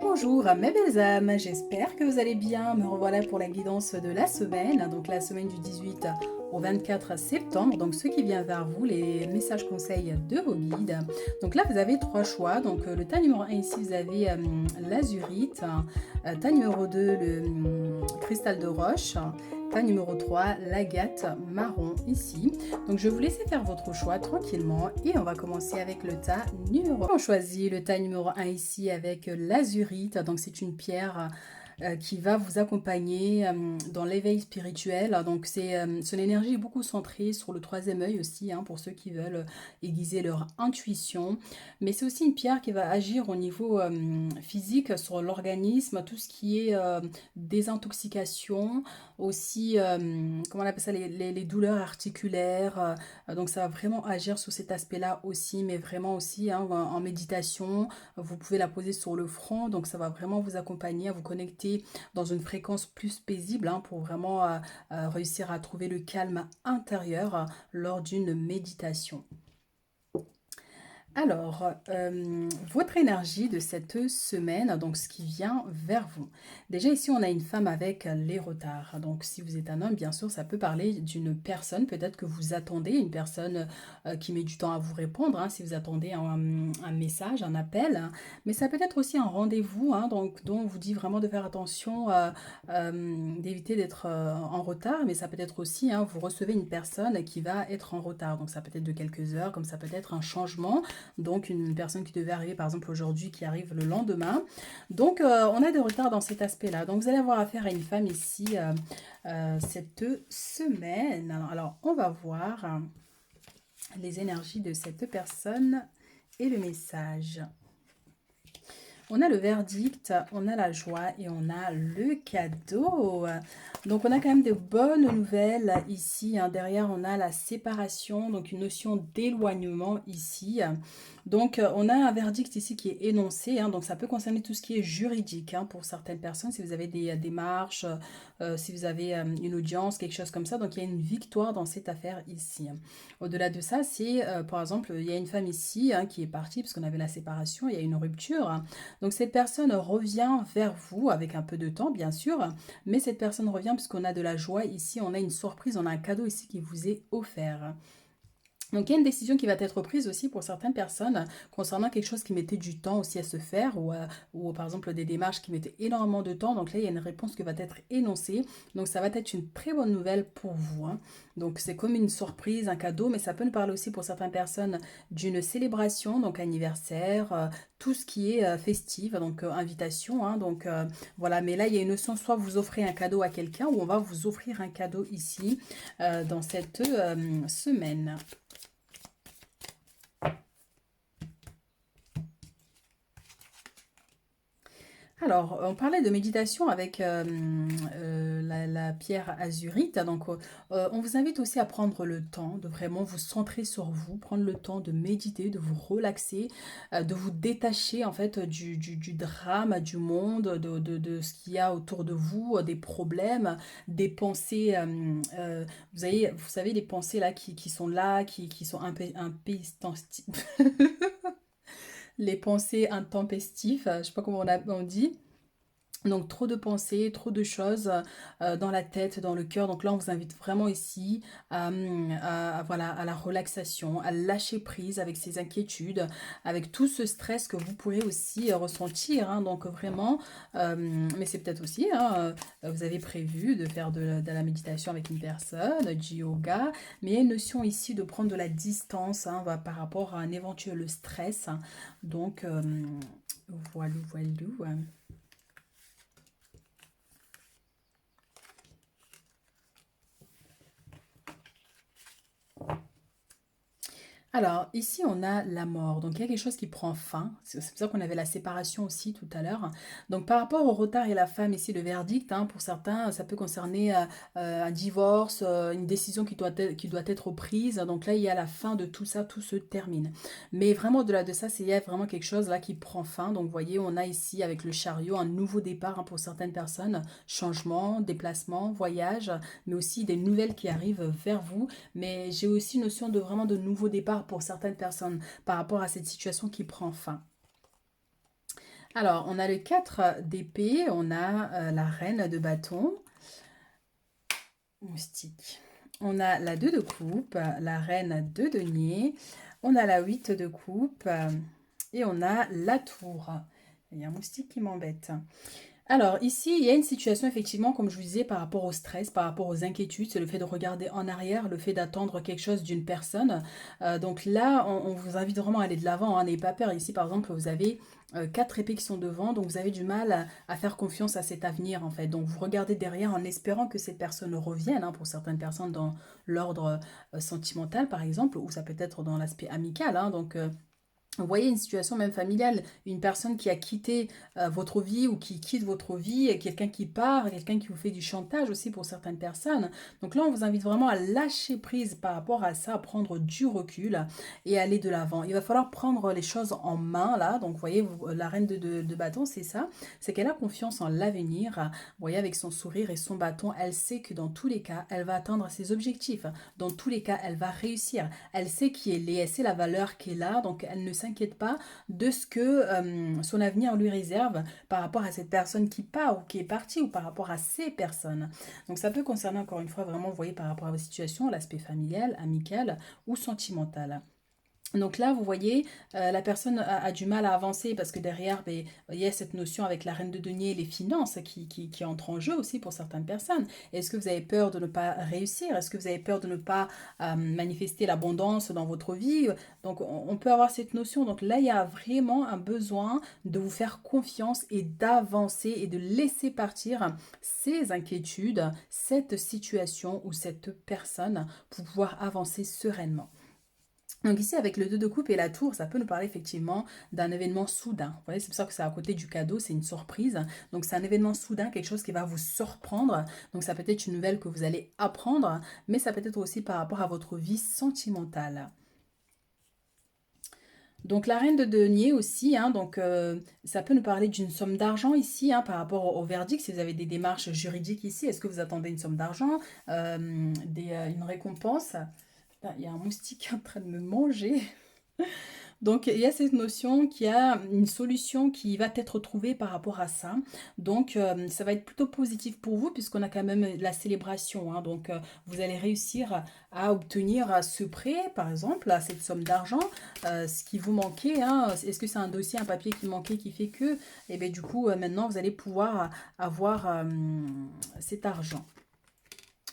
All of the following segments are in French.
Bonjour mes belles âmes, j'espère que vous allez bien. Me revoilà pour la guidance de la semaine, donc la semaine du 18 au 24 septembre. Donc ce qui vient vers vous, les messages conseils de vos guides. Donc là vous avez trois choix. Donc le tas numéro 1 ici vous avez l'azurite, tas numéro 2 le cristal de roche, tas numéro 3 l'agate marron ici. Donc je vais vous laisser faire votre choix tranquillement et on va commencer avec le tas numéro 1. On choisit le tas numéro 1 ici avec l'azurite. Donc c'est une pierre qui va vous accompagner dans l'éveil spirituel. Donc son énergie est beaucoup centrée sur le troisième œil aussi, hein, pour ceux qui veulent aiguiser leur intuition. Mais c'est aussi une pierre qui va agir au niveau physique sur l'organisme, tout ce qui est désintoxication, aussi, comment on appelle ça, les douleurs articulaires. Donc ça va vraiment agir sur cet aspect-là aussi, mais vraiment aussi hein, en méditation. Vous pouvez la poser sur le front, donc ça va vraiment vous accompagner à vous connecter dans une fréquence plus paisible hein, pour vraiment réussir à trouver le calme intérieur lors d'une méditation. Alors, votre énergie de cette semaine, donc ce qui vient vers vous. Déjà ici, on a une femme avec les retards. Donc, si vous êtes un homme, bien sûr, ça peut parler d'une personne, peut-être que vous attendez, une personne qui met du temps à vous répondre, hein, si vous attendez un message, un appel. Mais ça peut être aussi un rendez-vous, hein, donc, dont on vous dit vraiment de faire attention, d'éviter d'être en retard. Mais ça peut être aussi, hein, vous recevez une personne qui va être en retard. Donc, ça peut être de quelques heures, comme ça peut être un changement. Donc une personne qui devait arriver par exemple aujourd'hui qui arrive le lendemain. Donc on a des retards dans cet aspect-là. Donc vous allez avoir affaire à une femme ici cette semaine. Alors on va voir les énergies de cette personne et le message. On a le verdict, on a la joie et on a le cadeau. Donc on a quand même de bonnes nouvelles ici. Hein. Derrière on a la séparation, donc une notion d'éloignement ici. Donc on a un verdict ici qui est énoncé. Hein. Donc ça peut concerner tout ce qui est juridique hein, pour certaines personnes. Si vous avez des démarches, si vous avez une audience, quelque chose comme ça. Donc il y a une victoire dans cette affaire ici. Au-delà de ça, c'est par exemple, il y a une femme ici hein, qui est partie parce qu'on avait la séparation, il y a une rupture. Hein. Donc cette personne revient vers vous avec un peu de temps bien sûr, mais cette personne revient puisqu'on a de la joie ici, on a une surprise, on a un cadeau ici qui vous est offert. Donc il y a une décision qui va être prise aussi pour certaines personnes concernant quelque chose qui mettait du temps aussi à se faire ou par exemple des démarches qui mettaient énormément de temps. Donc là il y a une réponse qui va être énoncée. Donc ça va être une très bonne nouvelle pour vous. Hein. Donc c'est comme une surprise, un cadeau, mais ça peut nous parler aussi pour certaines personnes d'une célébration, donc anniversaire, tout ce qui est festif, donc invitation. Hein, donc voilà, mais là il y a une notion, soit vous offrez un cadeau à quelqu'un ou on va vous offrir un cadeau ici dans cette semaine. Alors, on parlait de méditation avec la pierre azurite. Donc, on vous invite aussi à prendre le temps de vraiment vous centrer sur vous, prendre le temps de méditer, de vous relaxer, de vous détacher en fait du drame, du monde, de ce qu'il y a autour de vous, des problèmes, des pensées. Vous savez, les pensées là qui sont là, qui sont un peu les pensées intempestives, je sais pas comment on dit. Donc trop de pensées, trop de choses dans la tête, dans le cœur. Donc là, on vous invite vraiment ici voilà, à la relaxation, à lâcher prise avec ces inquiétudes, avec tout ce stress que vous pourrez aussi ressentir. Hein. Donc vraiment, mais c'est peut-être aussi, hein, vous avez prévu de faire de la méditation avec une personne, du yoga, mais il y a une notion ici de prendre de la distance hein, par rapport à un éventuel stress. Donc voilà, voilà. Alors, ici, on a la mort. Donc, il y a quelque chose qui prend fin. C'est pour ça qu'on avait la séparation aussi tout à l'heure. Donc, par rapport au retard et la femme, ici, le verdict, hein, pour certains, ça peut concerner un divorce, une décision qui doit être prise. Donc là, il y a la fin de tout ça, tout se termine. Mais vraiment, au-delà de ça, il y a vraiment quelque chose là qui prend fin. Donc, vous voyez, on a ici, avec le chariot, un nouveau départ hein, pour certaines personnes. Changement, déplacement, voyage, mais aussi des nouvelles qui arrivent vers vous. Mais j'ai aussi une notion de vraiment de nouveau départ pour certaines personnes par rapport à cette situation qui prend fin. Alors, on a le 4 d'épée, on a la reine de bâton, moustique. On a la 2 de coupe, la reine de denier, on a la 8 de coupe et on a la tour. Il y a un moustique qui m'embête. Alors ici, il y a une situation effectivement, comme je vous disais, par rapport au stress, par rapport aux inquiétudes, c'est le fait de regarder en arrière, le fait d'attendre quelque chose d'une personne. Donc là, on vous invite vraiment à aller de l'avant, hein, n'ayez pas peur. Ici, par exemple, vous avez 4 épées qui sont devant, donc vous avez du mal à faire confiance à cet avenir en fait. Donc vous regardez derrière en espérant que cette personne revienne, hein, pour certaines personnes dans l'ordre sentimental par exemple, ou ça peut être dans l'aspect amical, hein, donc... vous voyez une situation même familiale, une personne qui a quitté votre vie ou qui quitte votre vie, et quelqu'un qui part, quelqu'un qui vous fait du chantage aussi pour certaines personnes. Donc là, on vous invite vraiment à lâcher prise par rapport à ça, à prendre du recul et aller de l'avant. Il va falloir prendre les choses en main là. Donc vous voyez, la reine de bâton, c'est ça. C'est qu'elle a confiance en l'avenir. Vous voyez, avec son sourire et son bâton, elle sait que dans tous les cas, elle va atteindre ses objectifs. Dans tous les cas, elle va réussir. Elle sait qui elle est, elle sait la valeur qu'elle a, donc elle ne s'inquiète pas de ce que son avenir lui réserve par rapport à cette personne qui part ou qui est partie ou par rapport à ces personnes. Donc ça peut concerner encore une fois vraiment, vous voyez, par rapport à vos situations, l'aspect familial, amical ou sentimental. Donc là, vous voyez, la personne a du mal à avancer parce que derrière, ben, il y a cette notion avec la reine de denier et les finances qui entrent en jeu aussi pour certaines personnes. Est-ce que vous avez peur de ne pas réussir? Est-ce que vous avez peur de ne pas manifester l'abondance dans votre vie? Donc on peut avoir cette notion. Donc là, il y a vraiment un besoin de vous faire confiance et d'avancer et de laisser partir ces inquiétudes, cette situation ou cette personne pour pouvoir avancer sereinement. Donc ici, avec le 2 de coupe et la tour, ça peut nous parler effectivement d'un événement soudain. Vous voyez, c'est pour ça que c'est à côté du cadeau, c'est une surprise. Donc c'est un événement soudain, quelque chose qui va vous surprendre. Donc ça peut être une nouvelle que vous allez apprendre, mais ça peut être aussi par rapport à votre vie sentimentale. Donc la reine de denier aussi, hein, donc ça peut nous parler d'une somme d'argent ici, hein, par rapport au verdict, si vous avez des démarches juridiques ici, est-ce que vous attendez une somme d'argent, une récompense? Là, il y a un moustique en train de me manger. Donc, il y a cette notion qu'il y a une solution qui va être trouvée par rapport à ça. Donc, ça va être plutôt positif pour vous puisqu'on a quand même la célébration, hein. Donc, vous allez réussir à obtenir ce prêt, par exemple, à cette somme d'argent, ce qui vous manquait, hein. Est-ce que c'est un dossier, un papier qui manquait qui fait que, et bien, du coup, maintenant, vous allez pouvoir avoir cet argent.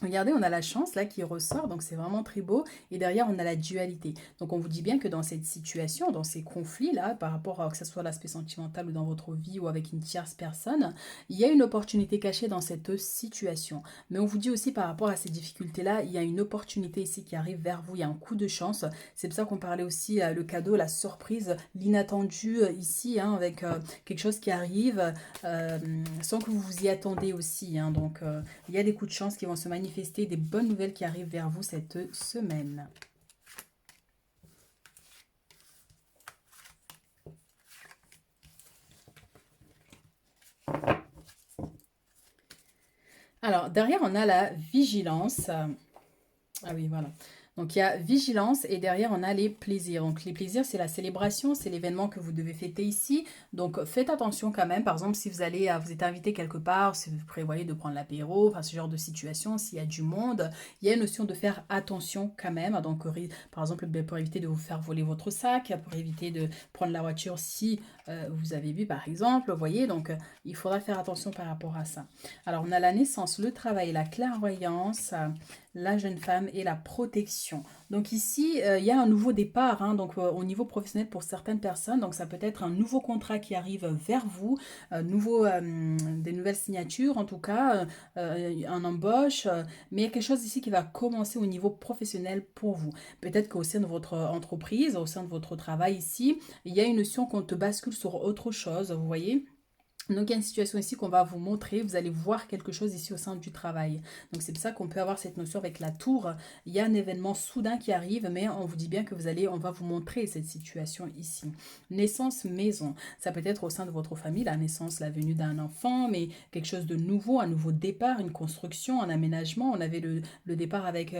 Regardez, on a la chance là qui ressort, donc c'est vraiment très beau. Et derrière, on a la dualité. Donc on vous dit bien que dans cette situation, dans ces conflits là, par rapport à que ce soit l'aspect sentimental ou dans votre vie ou avec une tierce personne, il y a une opportunité cachée dans cette situation. Mais on vous dit aussi par rapport à ces difficultés-là, il y a une opportunité ici qui arrive vers vous, il y a un coup de chance. C'est pour ça qu'on parlait aussi le cadeau, la surprise, l'inattendu ici, hein, avec quelque chose qui arrive euh, sans que vous vous y attendez aussi, hein. Donc il y a des coups de chance qui vont se manifester, des bonnes nouvelles qui arrivent vers vous cette semaine. Alors, derrière, on a la vigilance. Ah oui, voilà. Donc il y a vigilance et derrière on a les plaisirs. Donc les plaisirs c'est la célébration, c'est l'événement que vous devez fêter ici. Donc faites attention quand même. Par exemple si vous allez, vous êtes invité quelque part, si vous prévoyez de prendre l'apéro, enfin ce genre de situation, s'il y a du monde, il y a une notion de faire attention quand même. Donc par exemple ben, pour éviter de vous faire voler votre sac, pour éviter de prendre la voiture si vous avez bu par exemple. Vous voyez, donc il faudra faire attention par rapport à ça. Alors on a la naissance, le travail, la clairvoyance, la jeune femme et la protection. Donc ici, il y a un nouveau départ, hein, donc au niveau professionnel pour certaines personnes. Donc ça peut être un nouveau contrat qui arrive vers vous, des nouvelles signatures en tout cas, un embauche, mais il y a quelque chose ici qui va commencer au niveau professionnel pour vous. Peut-être qu'au sein de votre entreprise, au sein de votre travail ici, il y a une notion qu'on te bascule sur autre chose, vous voyez. Donc il y a une situation ici qu'on va vous montrer, vous allez voir quelque chose ici au sein du travail. Donc c'est pour ça qu'on peut avoir cette notion avec la tour. Il y a un événement soudain qui arrive, mais on vous dit bien que on va vous montrer cette situation ici. Naissance maison, ça peut être au sein de votre famille, la naissance, la venue d'un enfant, mais quelque chose de nouveau, un nouveau départ, une construction, un aménagement. On avait le départ avec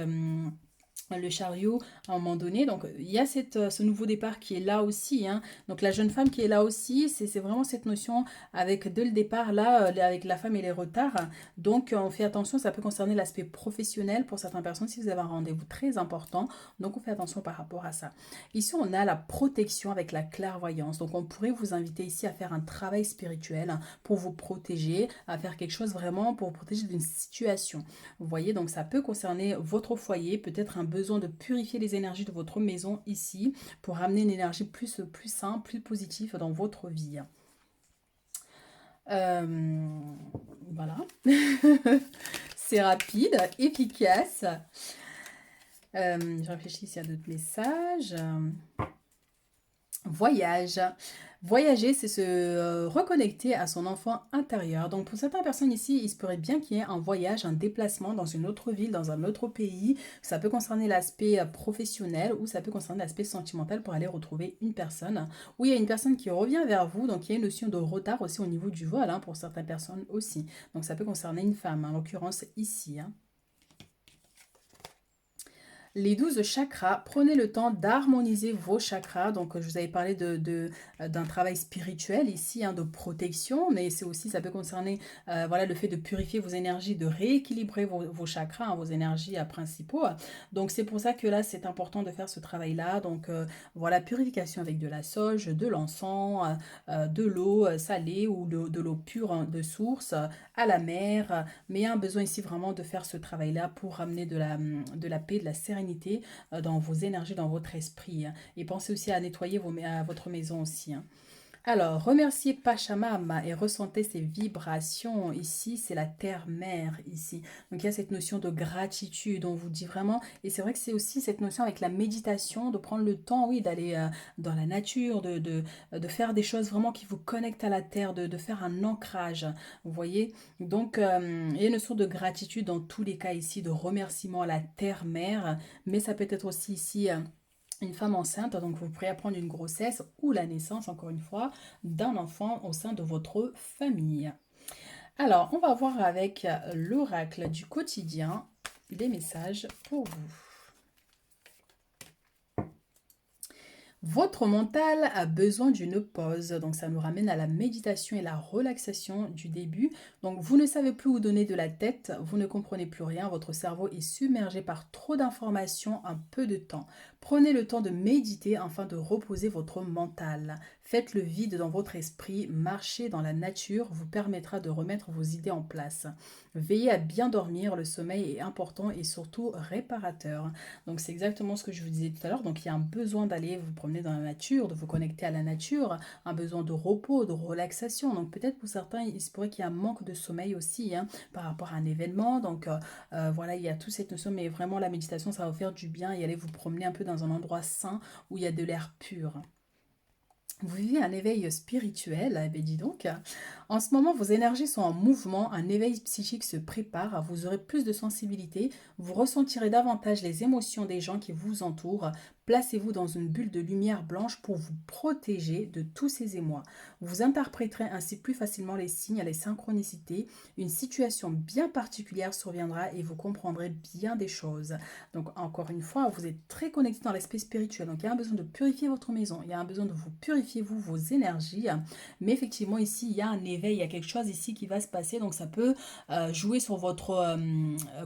le chariot à un moment donné. Donc, il y a ce nouveau départ qui est là aussi, hein. Donc, la jeune femme qui est là aussi, c'est vraiment cette notion avec, dès le départ, là, avec la femme et les retards. Donc, on fait attention, ça peut concerner l'aspect professionnel pour certaines personnes si vous avez un rendez-vous très important. Donc, on fait attention par rapport à ça. Ici, on a la protection avec la clairvoyance. Donc, on pourrait vous inviter ici à faire un travail spirituel pour vous protéger, à faire quelque chose vraiment pour vous protéger d'une situation. Vous voyez, donc ça peut concerner votre foyer, peut-être un besoin de purifier les énergies de votre maison ici pour ramener une énergie plus simple, plus positive dans votre vie. Euh, voilà. C'est rapide, efficace. Je réfléchis s'il y a d'autres messages. Voyage. Voyager, c'est se reconnecter à son enfant intérieur. Donc pour certaines personnes ici, il se pourrait bien qu'il y ait un voyage, un déplacement dans une autre ville, dans un autre pays. Ça peut concerner l'aspect professionnel ou ça peut concerner l'aspect sentimental pour aller retrouver une personne. Ou il y a une personne qui revient vers vous, donc il y a une notion de retard aussi au niveau du vol, hein, pour certaines personnes aussi. Donc ça peut concerner une femme, en l'occurrence ici, hein. Les 12 chakras, prenez le temps d'harmoniser vos chakras. Donc, je vous avais parlé d'un travail spirituel ici, hein, de protection, mais c'est aussi, ça peut concerner voilà, le fait de purifier vos énergies, de rééquilibrer vos chakras, hein, vos énergies principaux. Donc, c'est pour ça que là, c'est important de faire ce travail-là. Donc, voilà, purification avec de la sauge, de l'encens, de l'eau salée ou de l'eau pure, hein, de source, à la mer. Mais il y a un besoin ici vraiment de faire ce travail-là pour ramener de la paix, de la sérénité dans vos énergies, dans votre esprit, hein. Et pensez aussi à nettoyer votre maison aussi, hein. Alors, remerciez Pachamama et ressentez ces vibrations. Ici, c'est la terre-mère, ici. Donc, il y a cette notion de gratitude, on vous dit vraiment. Et c'est vrai que c'est aussi cette notion avec la méditation, de prendre le temps, oui, d'aller dans la nature, de faire des choses vraiment qui vous connectent à la terre, de faire un ancrage. Vous voyez? Donc, il y a une notion de gratitude dans tous les cas ici, de remerciement à la terre-mère. Mais ça peut être aussi ici une femme enceinte, donc vous pourrez apprendre une grossesse ou la naissance, encore une fois, d'un enfant au sein de votre famille. Alors, on va voir avec l'oracle du quotidien des messages pour vous. Votre mental a besoin d'une pause, donc ça nous ramène à la méditation et la relaxation du début. Donc vous ne savez plus où donner de la tête, vous ne comprenez plus rien, votre cerveau est submergé par trop d'informations en peu de temps. Prenez le temps de méditer afin de reposer votre mental. Faites le vide dans votre esprit, marcher dans la nature vous permettra de remettre vos idées en place. Veillez à bien dormir, le sommeil est important et surtout réparateur. Donc c'est exactement ce que je vous disais tout à l'heure. Donc il y a un besoin d'aller vous promener dans la nature, de vous connecter à la nature, un besoin de repos, de relaxation. Donc peut-être pour certains, il se pourrait qu'il y ait un manque de sommeil aussi, hein, par rapport à un événement. Donc voilà, il y a toute cette notion, mais vraiment la méditation, ça va vous faire du bien et aller vous promener un peu dans un endroit sain où il y a de l'air pur. Vous vivez un éveil spirituel, eh bien dis donc. En ce moment, vos énergies sont en mouvement, un éveil psychique se prépare, vous aurez plus de sensibilité, vous ressentirez davantage les émotions des gens qui vous entourent. Placez-vous dans une bulle de lumière blanche pour vous protéger de tous ces émois. Vous interpréterez ainsi plus facilement les signes, les synchronicités. Une situation bien particulière surviendra et vous comprendrez bien des choses. Donc encore une fois, vous êtes très connecté dans l'aspect spirituel. Donc il y a un besoin de purifier votre maison, il y a un besoin de vous purifier vous, vos énergies. Mais effectivement ici, il y a un éveil, il y a quelque chose ici qui va se passer. Donc ça peut jouer sur votre,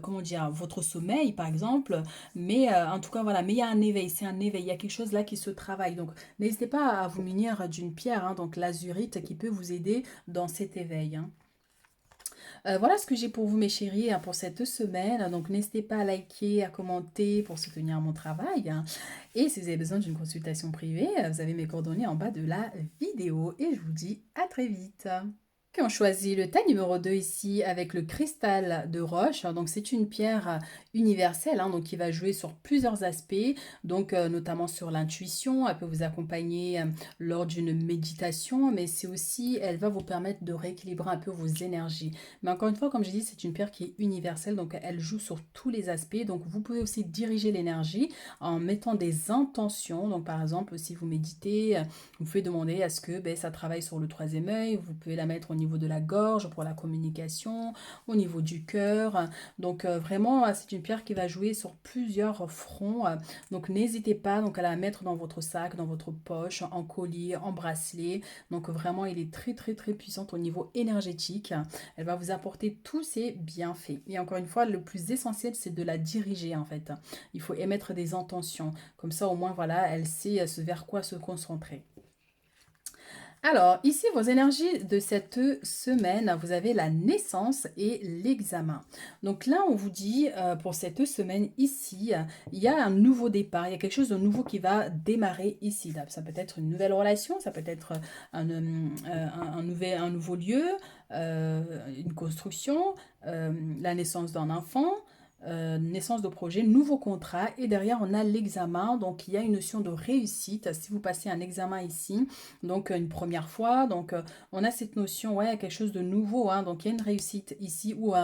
comment dire, votre sommeil par exemple. Mais en tout cas voilà, mais il y a un éveil, c'est un éveil, il y a quelque chose là qui se travaille. Donc n'hésitez pas à vous munir d'une pierre, hein, donc l'azurite qui peut vous aider dans cet éveil, hein. Voilà ce que j'ai pour vous mes chéris, hein, pour cette semaine. Donc n'hésitez pas à liker, à commenter pour soutenir mon travail, hein. Et si vous avez besoin d'une consultation privée, vous avez mes coordonnées en bas de la vidéo. Et je vous dis à très vite. On choisit le tas numéro 2 ici avec le cristal de roche. Donc c'est une pierre universelle, hein, donc qui va jouer sur plusieurs aspects, donc notamment sur l'intuition. Elle peut vous accompagner lors d'une méditation, mais c'est aussi, elle va vous permettre de rééquilibrer un peu vos énergies. Mais encore une fois, comme j'ai dit, c'est une pierre qui est universelle, donc elle joue sur tous les aspects. Donc vous pouvez aussi diriger l'énergie en mettant des intentions. Donc par exemple, si vous méditez, vous pouvez demander à ce que ça travaille sur le troisième œil. Vous pouvez la mettre au niveau de la gorge, pour la communication, au niveau du cœur. Donc vraiment, c'est une pierre qui va jouer sur plusieurs fronts. Donc n'hésitez pas donc, à la mettre dans votre sac, dans votre poche, en collier, en bracelet. Donc vraiment, elle est très très très puissante au niveau énergétique. Elle va vous apporter tous ses bienfaits. Et encore une fois, le plus essentiel, c'est de la diriger en fait. Il faut émettre des intentions. Comme ça, au moins, voilà, elle sait vers quoi se concentrer. Alors, ici, vos énergies de cette semaine, vous avez la naissance et l'examen. Donc là, on vous dit, pour cette semaine ici, il y a un nouveau départ, il y a quelque chose de nouveau qui va démarrer ici. Ça peut être une nouvelle relation, ça peut être un nouveau lieu, une construction, la naissance d'un enfant. Naissance de projet, nouveau contrat et derrière on a l'examen, donc il y a une notion de réussite si vous passez un examen ici, donc une première fois, donc on a cette notion, ouais, quelque chose de nouveau, hein, donc il y a une réussite ici où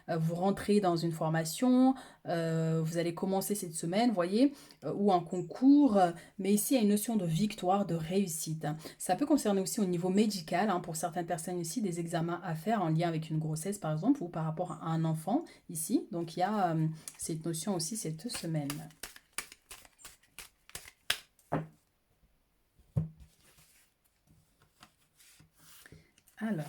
vous rentrez dans une formation, vous allez commencer cette semaine, vous voyez, ou un concours, mais ici il y a une notion de victoire, de réussite. Ça peut concerner aussi au niveau médical, hein, pour certaines personnes ici, des examens à faire en lien avec une grossesse par exemple, ou par rapport à un enfant ici, donc il y a cette notion aussi cette semaine. Alors,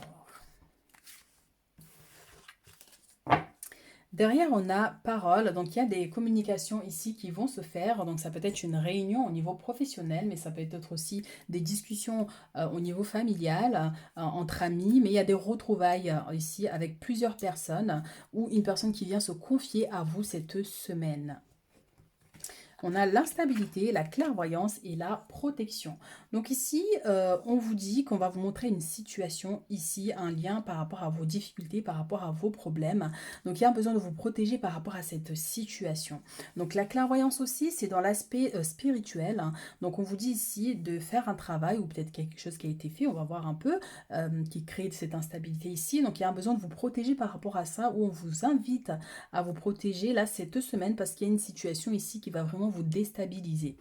derrière, on a parole, donc il y a des communications ici qui vont se faire, donc ça peut être une réunion au niveau professionnel, mais ça peut être aussi des discussions au niveau familial, entre amis, mais il y a des retrouvailles ici avec plusieurs personnes ou une personne qui vient se confier à vous cette semaine. On a l'instabilité, la clairvoyance et la protection. Donc ici, on vous dit qu'on va vous montrer une situation ici, un lien par rapport à vos difficultés, par rapport à vos problèmes. Donc il y a un besoin de vous protéger par rapport à cette situation. Donc la clairvoyance aussi, c'est dans l'aspect spirituel. Donc on vous dit ici de faire un travail ou peut-être quelque chose qui a été fait, on va voir un peu, qui crée cette instabilité ici. Donc il y a un besoin de vous protéger par rapport à ça, où on vous invite à vous protéger là cette semaine parce qu'il y a une situation ici qui va vraiment vous déstabiliser.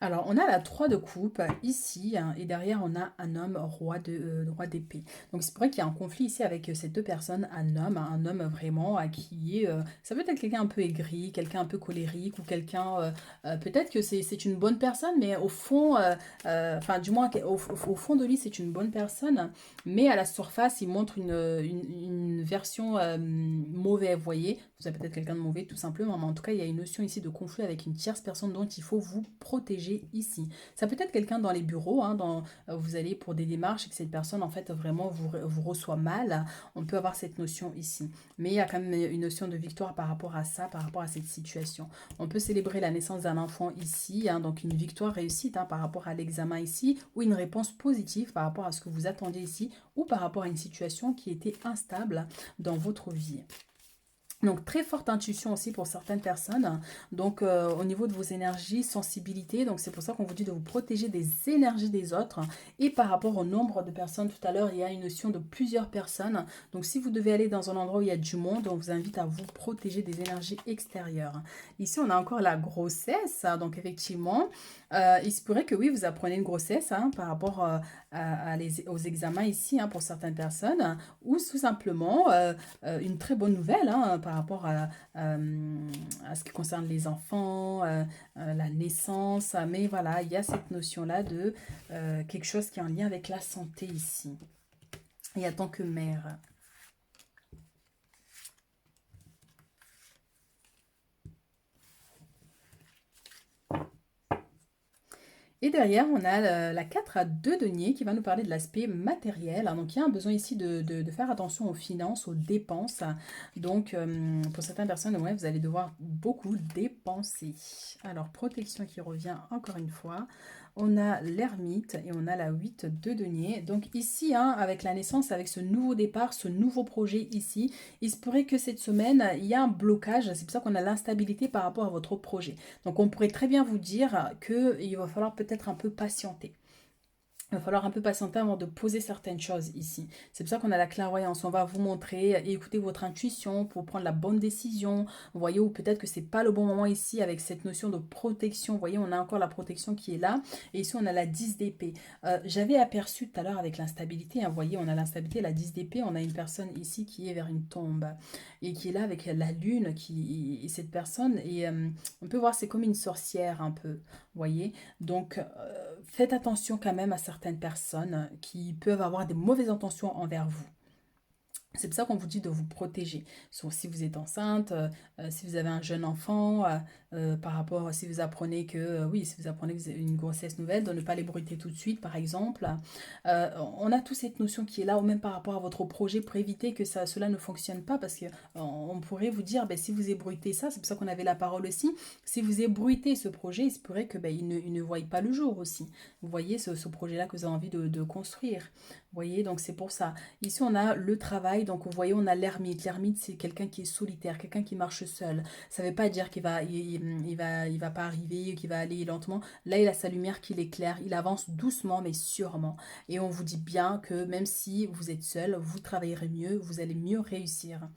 Alors, on a la 3 de coupe ici, hein, et derrière, on a un homme roi d'épée. Donc, c'est vrai qu'il y a un conflit ici avec ces deux personnes, un homme vraiment qui est... ça peut être quelqu'un un peu aigri, quelqu'un un peu colérique, ou quelqu'un... peut-être que c'est une bonne personne, mais au fond, enfin, du moins, au fond de lui, c'est une bonne personne, mais à la surface, il montre une version mauvaise, vous voyez. Vous avez peut-être quelqu'un de mauvais, tout simplement, mais en tout cas, il y a une notion ici de conflit avec une tierce personne dont il faut vous protéger ici. Ça peut être quelqu'un dans les bureaux, hein, vous allez pour des démarches et que cette personne, en fait, vraiment vous reçoit mal. On peut avoir cette notion ici. Mais il y a quand même une notion de victoire par rapport à ça, par rapport à cette situation. On peut célébrer la naissance d'un enfant ici, hein, donc une victoire réussite hein, par rapport à l'examen ici, ou une réponse positive par rapport à ce que vous attendiez ici, ou par rapport à une situation qui était instable dans votre vie. Donc très forte intuition aussi pour certaines personnes. Donc au niveau de vos énergies, sensibilité, donc c'est pour ça qu'on vous dit de vous protéger des énergies des autres. Et par rapport au nombre de personnes, tout à l'heure, il y a une notion de plusieurs personnes. Donc si vous devez aller dans un endroit où il y a du monde, on vous invite à vous protéger des énergies extérieures. Ici, on a encore la grossesse. Donc effectivement, il se pourrait que oui, vous apprenez une grossesse hein, par rapport aux examens ici hein, pour certaines personnes. Ou tout simplement une très bonne nouvelle hein, par rapport à ce qui concerne les enfants, la naissance. Mais voilà, il y a cette notion-là de quelque chose qui est en lien avec la santé ici. Et en tant que mère. Et derrière, on a la 4 à 2 deniers qui va nous parler de l'aspect matériel. Donc, il y a un besoin ici de faire attention aux finances, aux dépenses. Donc, pour certaines personnes, ouais, vous allez devoir beaucoup dépenser. Alors, protection qui revient encore une fois. On a l'ermite et on a la 8 de denier. Donc ici, hein, avec la naissance, avec ce nouveau départ, ce nouveau projet ici, il se pourrait que cette semaine, il y a un blocage. C'est pour ça qu'on a l'instabilité par rapport à votre projet. Donc on pourrait très bien vous dire qu'il va falloir peut-être un peu patienter. Il va falloir un peu patienter avant de poser certaines choses ici. C'est pour ça qu'on a la clairvoyance. On va vous montrer et écouter votre intuition pour prendre la bonne décision. Vous voyez, ou peut-être que c'est pas le bon moment ici avec cette notion de protection. Vous voyez, on a encore la protection qui est là. Et ici, on a la 10 d'épée. J'avais aperçu tout à l'heure avec l'instabilité. Hein, vous voyez, on a l'instabilité, la 10 d'épée. On a une personne ici qui est vers une tombe et qui est là avec la lune. Et cette personne, et on peut voir, c'est comme une sorcière un peu. Vous voyez, donc faites attention quand même à certaines personnes qui peuvent avoir des mauvaises intentions envers vous. C'est pour ça qu'on vous dit de vous protéger. Sauf si vous êtes enceinte, si vous avez un jeune enfant, par rapport si vous apprenez que, oui, si vous apprenez que vous avez une grossesse nouvelle, de ne pas les bruiter tout de suite, par exemple. On a toute cette notion qui est là, ou même par rapport à votre projet, pour éviter que cela ne fonctionne pas, parce que on pourrait vous dire, ben, si vous ébruitez ça, c'est pour ça qu'on avait la parole aussi, si vous ébruitez ce projet, il se pourrait que ben, il ne voie pas le jour aussi. Vous voyez ce projet-là que vous avez envie de construire. Vous voyez, donc c'est pour ça. Ici, on a le travail. Donc, vous voyez, on a l'ermite. L'ermite, c'est quelqu'un qui est solitaire, quelqu'un qui marche seul. Ça ne veut pas dire il va pas arriver, qu'il va aller lentement. Là, il a sa lumière qui l'éclaire. Il avance doucement, mais sûrement. Et on vous dit bien que même si vous êtes seul, vous travaillerez mieux, vous allez mieux réussir.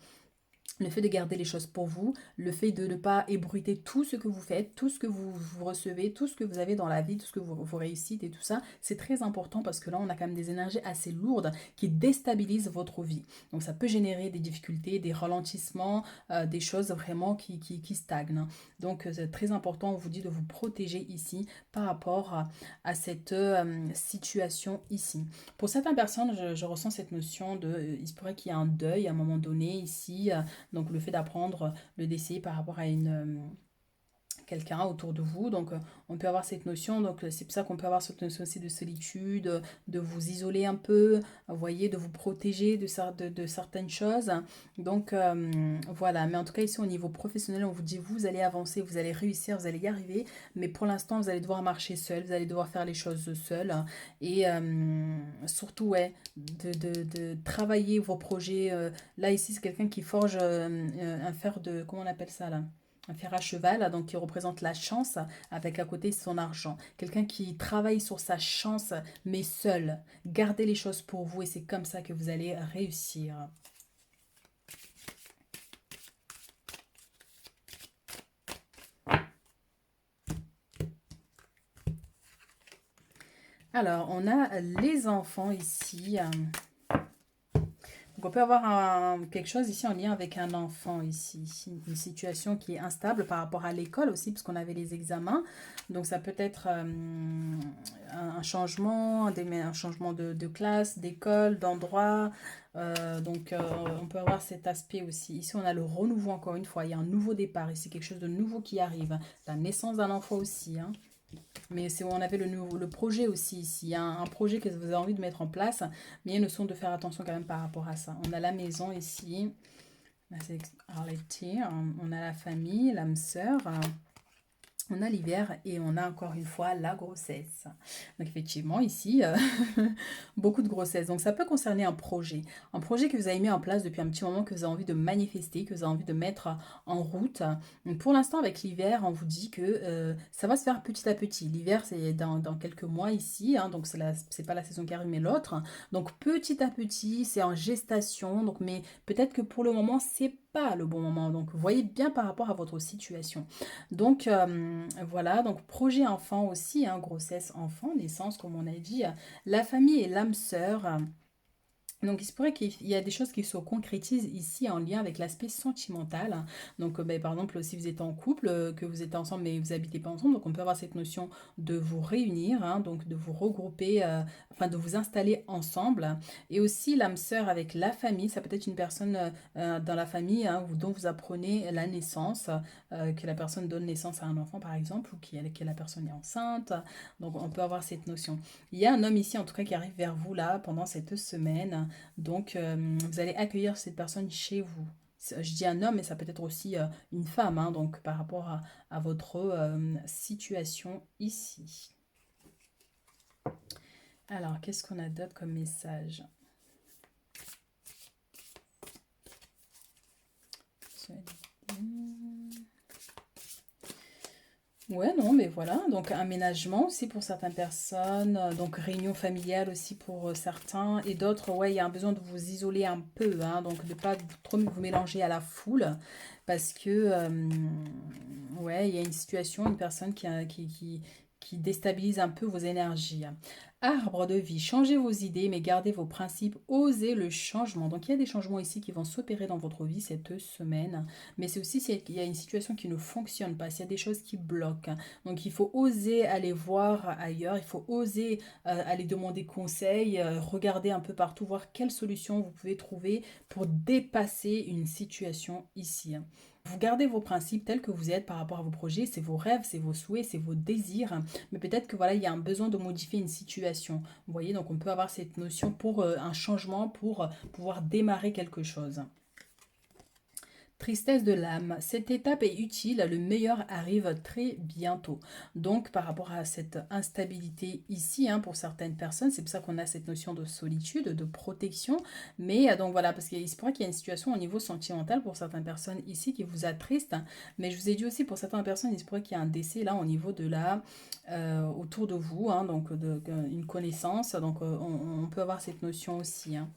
Le fait de garder les choses pour vous, le fait de ne pas ébruiter tout ce que vous faites, tout ce que vous recevez, tout ce que vous avez dans la vie, tout ce que vous réussissez et tout ça, c'est très important parce que là, on a quand même des énergies assez lourdes qui déstabilisent votre vie. Donc, ça peut générer des difficultés, des ralentissements, des choses vraiment qui stagnent. Donc, c'est très important, on vous dit de vous protéger ici par rapport à cette situation ici. Pour certaines personnes, je ressens cette notion de, il se pourrait qu'il y ait un deuil à un moment donné ici. Donc le fait d'apprendre le décès par rapport à quelqu'un autour de vous. Donc, on peut avoir cette notion. Donc, c'est pour ça qu'on peut avoir cette notion aussi de solitude, de vous isoler un peu, vous voyez, de vous protéger de certaines choses. Donc, voilà. Mais en tout cas, ici, au niveau professionnel, on vous dit, vous allez avancer, vous allez réussir, vous allez y arriver. Mais pour l'instant, vous allez devoir marcher seul, vous allez devoir faire les choses seul. Et surtout, ouais, de travailler vos projets. Là, ici, c'est quelqu'un qui forge un fer de... Comment on appelle ça, là? Un fer à cheval, donc qui représente la chance, avec à côté son argent. Quelqu'un qui travaille sur sa chance, mais seul. Gardez les choses pour vous et c'est comme ça que vous allez réussir. Alors, on a les enfants ici. Donc on peut avoir quelque chose ici en lien avec un enfant ici, une situation qui est instable par rapport à l'école aussi, parce qu'on avait les examens. Donc ça peut être un changement, un changement de classe, d'école, d'endroit. On peut avoir cet aspect aussi. Ici on a le renouveau encore une fois, il y a un nouveau départ, ici quelque chose de nouveau qui arrive. La naissance d'un enfant aussi, hein. Mais c'est où on avait le projet aussi ici. Il y a un projet que vous avez envie de mettre en place, mais il y a une notion de faire attention quand même par rapport à ça. On a la maison ici, la sexualité, on a la famille, l'âme sœur, on a l'hiver et on a encore une fois la grossesse. Donc effectivement ici, beaucoup de grossesse. Donc ça peut concerner un projet que vous avez mis en place depuis un petit moment, que vous avez envie de manifester, que vous avez envie de mettre en route. Donc pour l'instant avec l'hiver, on vous dit que ça va se faire petit à petit. L'hiver c'est dans quelques mois ici, hein, donc c'est pas la saison qui arrive mais l'autre. Donc petit à petit, c'est en gestation. Donc mais peut-être que pour le moment c'est pas le bon moment. Donc voyez bien par rapport à votre situation. Donc voilà, donc projet enfant aussi, hein, grossesse enfant, naissance comme on a dit, la famille et l'âme sœur. Donc, il se pourrait qu'il y a des choses qui se concrétisent ici en lien avec l'aspect sentimental. Donc, ben, par exemple, si vous êtes en couple, que vous êtes ensemble mais vous n'habitez pas ensemble, donc on peut avoir cette notion de vous réunir, hein, donc de vous regrouper, enfin de vous installer ensemble. Et aussi l'âme sœur avec la famille, ça peut être une personne dans la famille, hein, dont vous apprenez la naissance, que la personne donne naissance à un enfant par exemple, ou que la personne est enceinte. Donc, on peut avoir cette notion. Il y a un homme ici, en tout cas, qui arrive vers vous là pendant cette semaine. Donc, vous allez accueillir cette personne chez vous. Je dis un homme, mais ça peut être aussi une femme, hein, donc par rapport à votre situation ici. Alors, qu'est-ce qu'on a d'autre comme message? Ouais, non, mais voilà, donc aménagement aussi pour certaines personnes, donc réunion familiale aussi pour certains, et d'autres, ouais, il y a un besoin de vous isoler un peu, hein, donc de pas trop vous mélanger à la foule, parce que, ouais, il y a une situation, une personne qui déstabilise un peu vos énergies. Arbre de vie, changez vos idées, mais gardez vos principes, osez le changement. Donc il y a des changements ici qui vont s'opérer dans votre vie cette semaine. Mais c'est aussi s'il y a une situation qui ne fonctionne pas, s'il y a des choses qui bloquent. Donc il faut oser aller voir ailleurs, il faut oser aller demander conseil, regarder un peu partout, voir quelle solution vous pouvez trouver pour dépasser une situation ici. Vous gardez vos principes tels que vous êtes par rapport à vos projets, c'est vos rêves, c'est vos souhaits, c'est vos désirs, mais peut-être que voilà, il y a un besoin de modifier une situation. Vous voyez, donc on peut avoir cette notion pour un changement, pour pouvoir démarrer quelque chose. Tristesse de l'âme. Cette étape est utile, le meilleur arrive très bientôt. Donc par rapport à cette instabilité ici, hein, pour certaines personnes, c'est pour ça qu'on a cette notion de solitude, de protection. Mais donc voilà, parce qu'il se pourrait qu'il y a une situation au niveau sentimental pour certaines personnes ici qui vous attriste. Mais je vous ai dit aussi pour certaines personnes, il se pourrait qu'il y ait un décès là au niveau de la autour de vous, hein, donc une connaissance. Donc on peut avoir cette notion aussi, hein.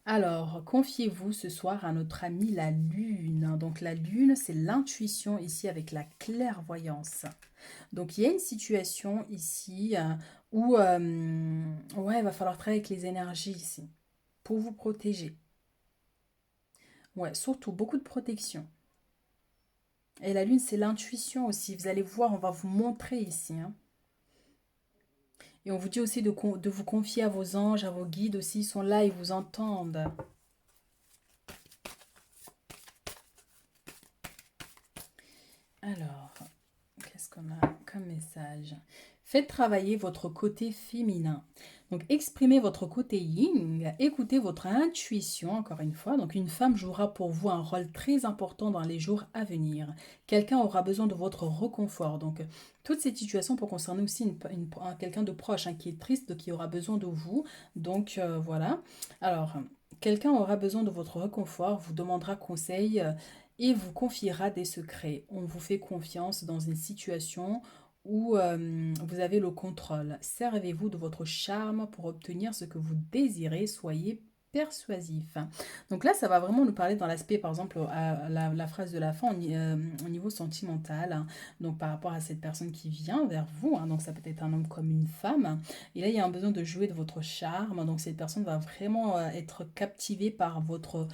Alors, confiez-vous ce soir à notre amie la Lune. Donc la Lune, c'est l'intuition ici avec la clairvoyance. Donc il y a une situation ici où ouais, il va falloir travailler avec les énergies ici pour vous protéger. Ouais, surtout beaucoup de protection. Et la Lune, c'est l'intuition aussi. Vous allez voir, on va vous montrer ici, hein. Et on vous dit aussi de vous confier à vos anges, à vos guides aussi. Ils sont là, ils vous entendent. Alors, qu'est-ce qu'on a comme message? Faites travailler votre côté féminin. Donc, exprimez votre côté yin, écoutez votre intuition, encore une fois. Donc, une femme jouera pour vous un rôle très important dans les jours à venir. Quelqu'un aura besoin de votre réconfort. Donc, toutes ces situations pour concerner aussi quelqu'un de proche, hein, qui est triste, qui aura besoin de vous. Donc, voilà. Alors, quelqu'un aura besoin de votre réconfort, vous demandera conseil. Et vous confiera des secrets. On vous fait confiance dans une situation où vous avez le contrôle. Servez-vous de votre charme pour obtenir ce que vous désirez. Soyez persuasif. Donc là, ça va vraiment nous parler dans l'aspect, par exemple, à la phrase de la fin au niveau sentimental, hein. Donc par rapport à cette personne qui vient vers vous, hein. Donc ça peut être un homme comme une femme. Et là, il y a un besoin de jouer de votre charme. Donc cette personne va vraiment être captivée par votre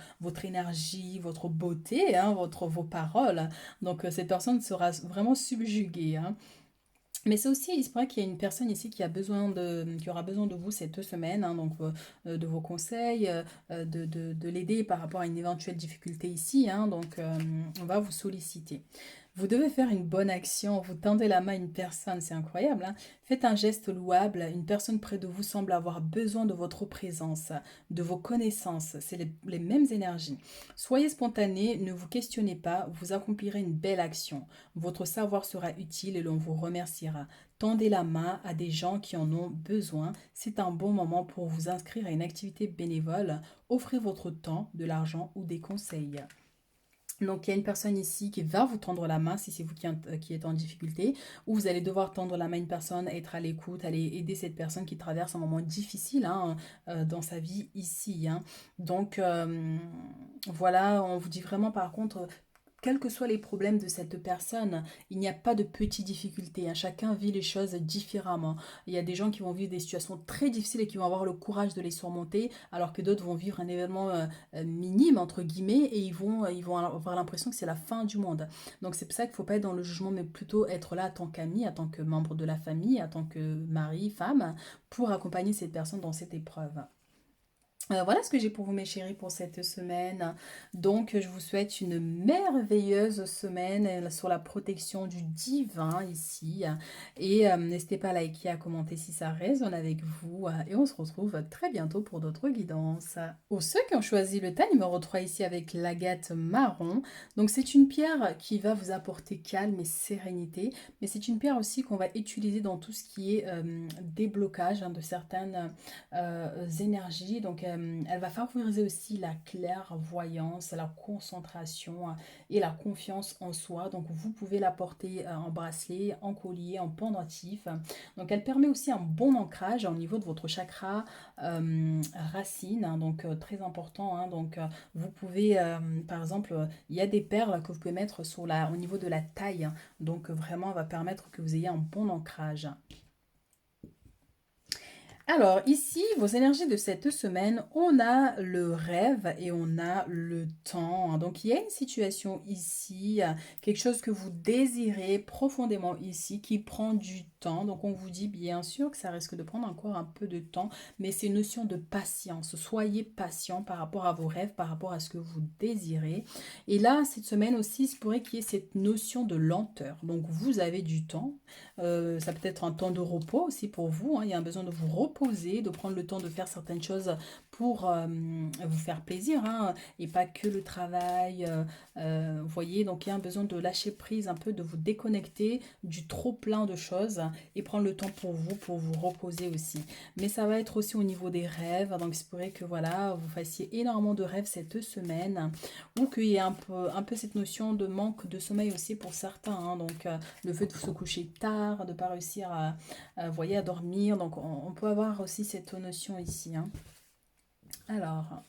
énergie, votre beauté, hein, vos paroles. Donc cette personne sera vraiment subjuguée, hein. Mais c'est aussi, il se pourrait qu'il y ait une personne ici qui aura besoin de vous cette semaine, hein, donc de vos conseils, de l'aider par rapport à une éventuelle difficulté ici, hein, donc on va vous solliciter. Vous devez faire une bonne action, vous tendez la main à une personne, c'est incroyable, hein. Faites un geste louable, une personne près de vous semble avoir besoin de votre présence, de vos connaissances, c'est les mêmes énergies. Soyez spontané, ne vous questionnez pas, vous accomplirez une belle action. Votre savoir sera utile et l'on vous remerciera. Tendez la main à des gens qui en ont besoin. C'est un bon moment pour vous inscrire à une activité bénévole. Offrez votre temps, de l'argent ou des conseils. Donc, il y a une personne ici qui va vous tendre la main si c'est vous qui êtes en difficulté, ou vous allez devoir tendre la main à une personne, être à l'écoute, aller aider cette personne qui traverse un moment difficile, hein, dans sa vie ici, hein. Donc, voilà, on vous dit vraiment par contre, quels que soient les problèmes de cette personne, il n'y a pas de petites difficultés, hein. Chacun vit les choses différemment. Il y a des gens qui vont vivre des situations très difficiles et qui vont avoir le courage de les surmonter, alors que d'autres vont vivre un événement minime, entre guillemets, et ils vont avoir l'impression que c'est la fin du monde. Donc c'est pour ça qu'il ne faut pas être dans le jugement, mais plutôt être là en tant qu'ami, en tant que membre de la famille, en tant que mari, femme, pour accompagner cette personne dans cette épreuve. Voilà ce que j'ai pour vous, mes chéris, pour cette semaine. Donc, je vous souhaite une merveilleuse semaine sur la protection du divin ici. Et n'hésitez pas à liker, à commenter si ça résonne avec vous. Et on se retrouve très bientôt pour d'autres guidances. Pour ceux qui ont choisi le tas numéro 3 ici avec l'agate marron, donc c'est une pierre qui va vous apporter calme et sérénité. Mais c'est une pierre aussi qu'on va utiliser dans tout ce qui est déblocage, hein, de certaines énergies. Donc, Elle va favoriser aussi la clairvoyance, la concentration et la confiance en soi. Donc vous pouvez la porter en bracelet, en collier, en pendentif. Donc elle permet aussi un bon ancrage au niveau de votre chakra racine, hein, donc très important. Hein. Donc vous pouvez, par exemple, il y a des perles que vous pouvez mettre au niveau de la taille. Hein. Donc vraiment, elle va permettre que vous ayez un bon ancrage. Alors, ici, vos énergies de cette semaine, on a le rêve et on a le temps. Donc, il y a une situation ici, quelque chose que vous désirez profondément ici, qui prend du temps. Donc, on vous dit bien sûr que ça risque de prendre encore un peu de temps, mais c'est une notion de patience. Soyez patient par rapport à vos rêves, par rapport à ce que vous désirez. Et là, cette semaine aussi, il se pourrait qu'il y ait cette notion de lenteur. Donc, vous avez du temps. Ça peut être un temps de repos aussi pour vous. Hein. Il y a un besoin de vous reposer, de prendre le temps de faire certaines choses pour vous faire plaisir. Hein, et pas que le travail. Vous voyez, donc il y a un besoin de lâcher prise, un peu de vous déconnecter du trop plein de choses et prendre le temps pour vous reposer aussi. Mais ça va être aussi au niveau des rêves. Donc il se pourrait que voilà, vous fassiez énormément de rêves cette semaine ou qu'il y ait un peu cette notion de manque de sommeil aussi pour certains. Hein, donc le fait de se coucher tard, de ne pas réussir voyez, à dormir. Donc on peut avoir aussi cette notion ici. Hein. Alors,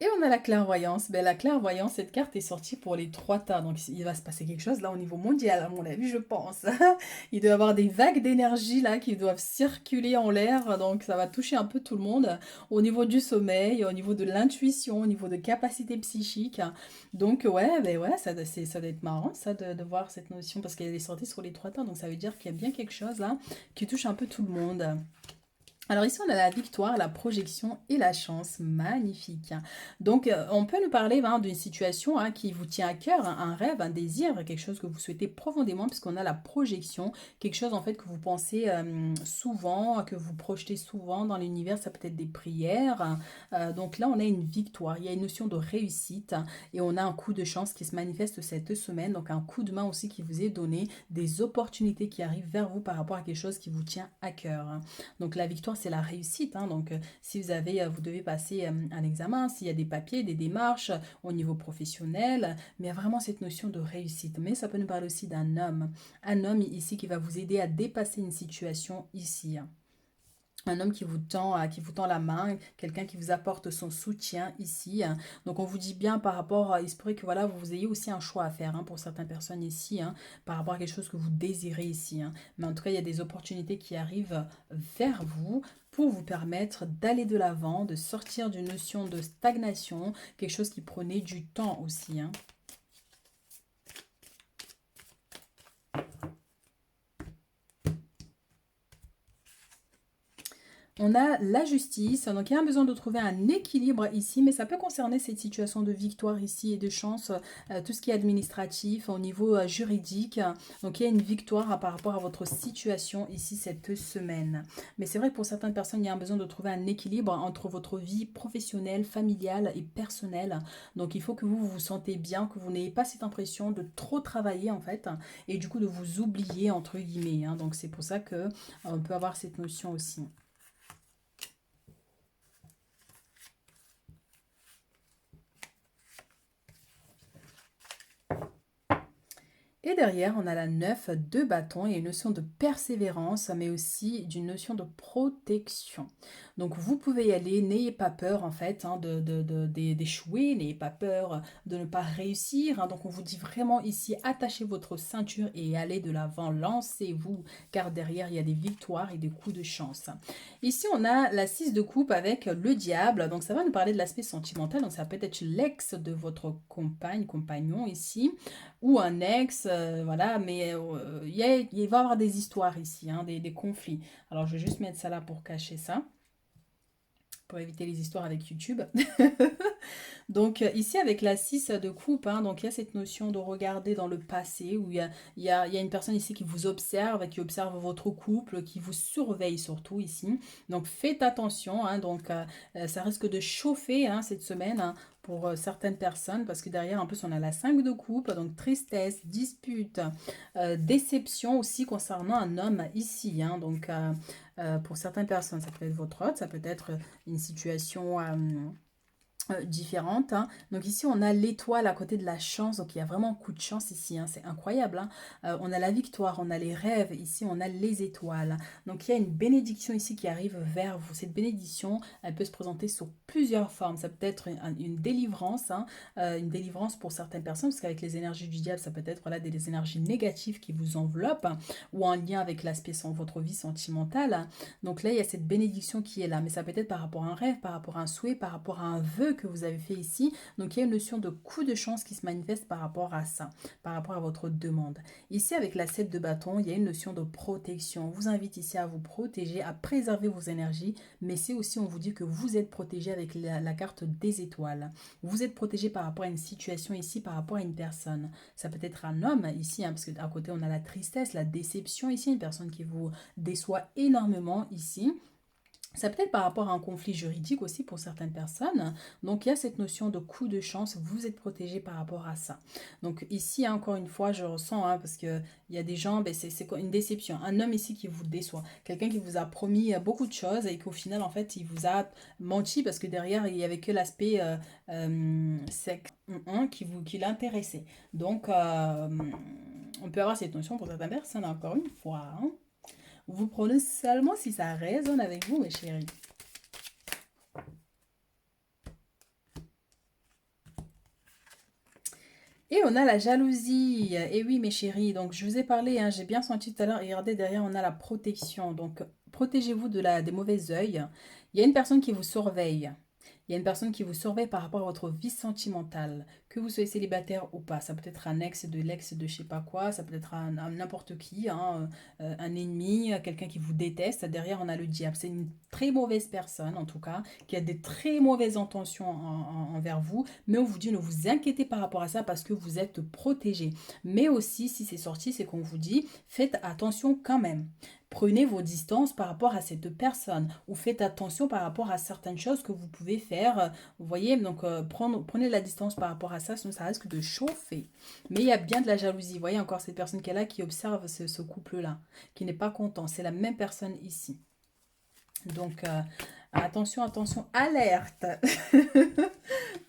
et on a la clairvoyance. Ben, la clairvoyance, cette carte est sortie pour les trois tas. Donc il va se passer quelque chose là au niveau mondial, à mon avis, je pense. Il doit y avoir des vagues d'énergie là qui doivent circuler en l'air. Donc ça va toucher un peu tout le monde au niveau du sommeil, au niveau de l'intuition, au niveau de capacité psychique. Donc ouais, ben ouais, ça doit être marrant ça de voir cette notion parce qu'elle est sortie sur les trois tas. Donc ça veut dire qu'il y a bien quelque chose là qui touche un peu tout le monde. Alors ici, on a la victoire, la projection et la chance. Magnifique. Donc, on peut nous parler d'une situation qui vous tient à cœur, hein, un rêve, un désir, quelque chose que vous souhaitez profondément, puisqu'on a la projection, quelque chose en fait que vous pensez souvent, que vous projetez souvent dans l'univers, ça peut être des prières. Donc là, on a une victoire, il y a une notion de réussite et on a un coup de chance qui se manifeste cette semaine, donc un coup de main aussi qui vous est donné, des opportunités qui arrivent vers vous par rapport à quelque chose qui vous tient à cœur. Donc la victoire, c'est la réussite. Hein. Donc si vous devez passer un examen, s'il y a des papiers, des démarches au niveau professionnel, mais il y a vraiment cette notion de réussite. Mais ça peut nous parler aussi d'un homme. Un homme ici qui va vous aider à dépasser une situation ici. Un homme qui vous tend la main, quelqu'un qui vous apporte son soutien ici. Donc on vous dit bien par rapport, il se pourrait que voilà, vous ayez aussi un choix à faire pour certaines personnes ici, par rapport à quelque chose que vous désirez ici. Mais en tout cas, il y a des opportunités qui arrivent vers vous pour vous permettre d'aller de l'avant, de sortir d'une notion de stagnation, quelque chose qui prenait du temps aussi. On a la justice, donc il y a un besoin de trouver un équilibre ici, mais ça peut concerner cette situation de victoire ici et de chance, tout ce qui est administratif, au niveau juridique. Donc il y a une victoire par rapport à votre situation ici cette semaine. Mais c'est vrai que pour certaines personnes, il y a un besoin de trouver un équilibre entre votre vie professionnelle, familiale et personnelle. Donc il faut que vous vous sentez bien, que vous n'ayez pas cette impression de trop travailler en fait, et du coup de vous oublier entre guillemets. Donc c'est pour ça que on peut avoir cette notion aussi. Et derrière, on a la 9 de bâton et une notion de persévérance, mais aussi d'une notion de protection. Donc vous pouvez y aller, n'ayez pas peur en fait d'échouer, n'ayez pas peur de ne pas réussir. Donc on vous dit vraiment ici, attachez votre ceinture et allez de l'avant, lancez-vous, car derrière il y a des victoires et des coups de chance. Ici on a la 6 de coupe avec le diable, donc ça va nous parler de l'aspect sentimental, donc ça peut être l'ex de votre compagne, compagnon ici, ou un ex, voilà, mais il va y avoir des histoires ici, des conflits. Alors je vais juste mettre ça là pour cacher ça, pour éviter les histoires avec YouTube. Donc ici avec la 6 de coupe, donc il y a cette notion de regarder dans le passé où il y a une personne ici qui observe votre couple, qui vous surveille surtout ici. Donc faites attention, donc ça risque de chauffer cette semaine. pour certaines personnes, parce que derrière, en plus, on a la 5 de coupe, donc tristesse, dispute, déception aussi concernant un homme ici, hein, donc pour certaines personnes, ça peut être votre autre, ça peut être une situation différentes, hein. Donc ici, on a l'étoile à côté de la chance. Donc il y a vraiment un coup de chance ici, hein. C'est incroyable, hein. On a la victoire, on a les rêves. Ici, on a les étoiles. Donc il y a une bénédiction ici qui arrive vers vous. Cette bénédiction, elle peut se présenter sous plusieurs formes. Ça peut être une délivrance, hein, une délivrance pour certaines personnes, parce qu'avec les énergies du diable, ça peut être voilà, des énergies négatives qui vous enveloppent, hein, ou en lien avec l'aspect sans votre vie sentimentale. Donc là, il y a cette bénédiction qui est là. Mais ça peut être par rapport à un rêve, par rapport à un souhait, par rapport à un vœu que vous avez fait ici. Donc il y a une notion de coup de chance qui se manifeste par rapport à ça, par rapport à votre demande. Ici avec la 7 de bâton, il y a une notion de protection. On vous invite ici à vous protéger, à préserver vos énergies, mais c'est aussi, on vous dit que vous êtes protégé avec la carte des étoiles. Vous êtes protégé par rapport à une situation ici, par rapport à une personne. Ça peut être un homme ici, hein, parce qu'à côté on a la tristesse, la déception ici, une personne qui vous déçoit énormément ici. Ça peut être par rapport à un conflit juridique aussi pour certaines personnes. Donc, il y a cette notion de coup de chance. Vous êtes protégé par rapport à ça. Donc, ici, encore une fois, je ressens, hein, parce qu'il y a des gens, ben, c'est une déception. Un homme ici qui vous déçoit. Quelqu'un qui vous a promis beaucoup de choses et qu'au final, en fait, il vous a menti parce que derrière, il n'y avait que l'aspect sec qui l'intéressait. Donc, on peut avoir cette notion pour certaines personnes, encore une fois, hein. Vous prenez seulement si ça résonne avec vous, mes chéris. Et on a la jalousie. Et oui, mes chéris, donc je vous ai parlé, hein, j'ai bien senti tout à l'heure, regardez, derrière, on a la protection. Donc, protégez-vous des mauvais œils. Il y a une personne qui vous surveille. Il y a une personne qui vous surveille par rapport à votre vie sentimentale, que vous soyez célibataire ou pas. Ça peut être un ex de l'ex de je sais pas quoi, ça peut être un n'importe qui, hein, un ennemi, quelqu'un qui vous déteste. Derrière, on a le diable. C'est une très mauvaise personne, en tout cas, qui a des très mauvaises intentions envers vous. Mais on vous dit, ne vous inquiétez par rapport à ça parce que vous êtes protégé. Mais aussi, si c'est sorti, c'est qu'on vous dit, faites attention quand même. Prenez vos distances par rapport à cette personne ou faites attention par rapport à certaines choses que vous pouvez faire. Vous voyez, donc prenez la distance par rapport à ça, sinon ça risque de chauffer. Mais il y a bien de la jalousie. Vous voyez encore cette personne qui est là, qui observe ce couple-là, qui n'est pas content. C'est la même personne ici. Donc, attention, attention, alerte.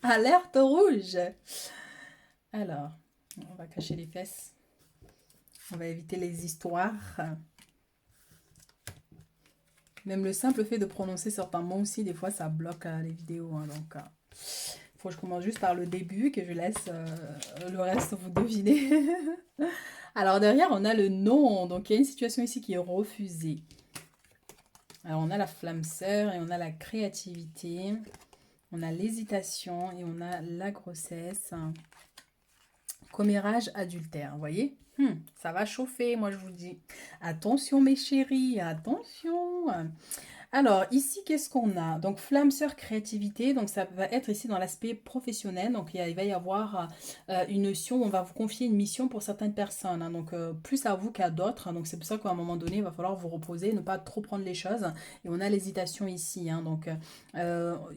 Alerte rouge. Alors, on va cacher les fesses. On va éviter les histoires. Même le simple fait de prononcer certains mots aussi, des fois, ça bloque les vidéos. Hein, donc, faut que je commence juste par le début, que je laisse le reste vous deviner. Alors, derrière, on a le non. Donc, il y a une situation ici qui est refusée. Alors, on a la flamme sœur et on a la créativité. On a l'hésitation et on a la grossesse. Commérage adultère, vous voyez? Ça va chauffer, moi je vous le dis. Attention mes chéris, attention. Alors, ici, qu'est-ce qu'on a? Donc, flamme sœur créativité, donc ça va être ici dans l'aspect professionnel. Donc, il va y avoir une notion, on va vous confier une mission pour certaines personnes, hein, donc, plus à vous qu'à d'autres. Hein, donc, c'est pour ça qu'à un moment donné, il va falloir vous reposer, ne pas trop prendre les choses. Et on a l'hésitation ici. Hein, donc,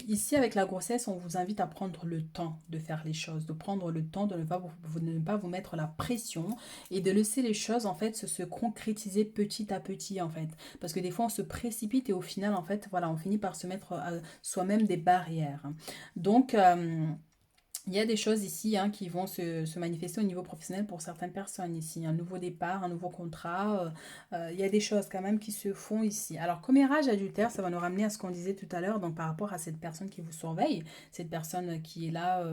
ici, avec la grossesse, on vous invite à prendre le temps de faire les choses, de prendre le temps de ne pas vous mettre la pression et de laisser les choses, en fait, se concrétiser petit à petit, en fait. Parce que des fois, on se précipite et au final, en fait, voilà, on finit par se mettre à soi-même des barrières. Donc, il y a des choses ici hein, qui vont se manifester au niveau professionnel pour certaines personnes ici. Un nouveau départ, un nouveau contrat. Il y a des choses quand même qui se font ici. Alors, commérage adultère, ça va nous ramener à ce qu'on disait tout à l'heure. Donc, par rapport à cette personne qui vous surveille, cette personne qui est là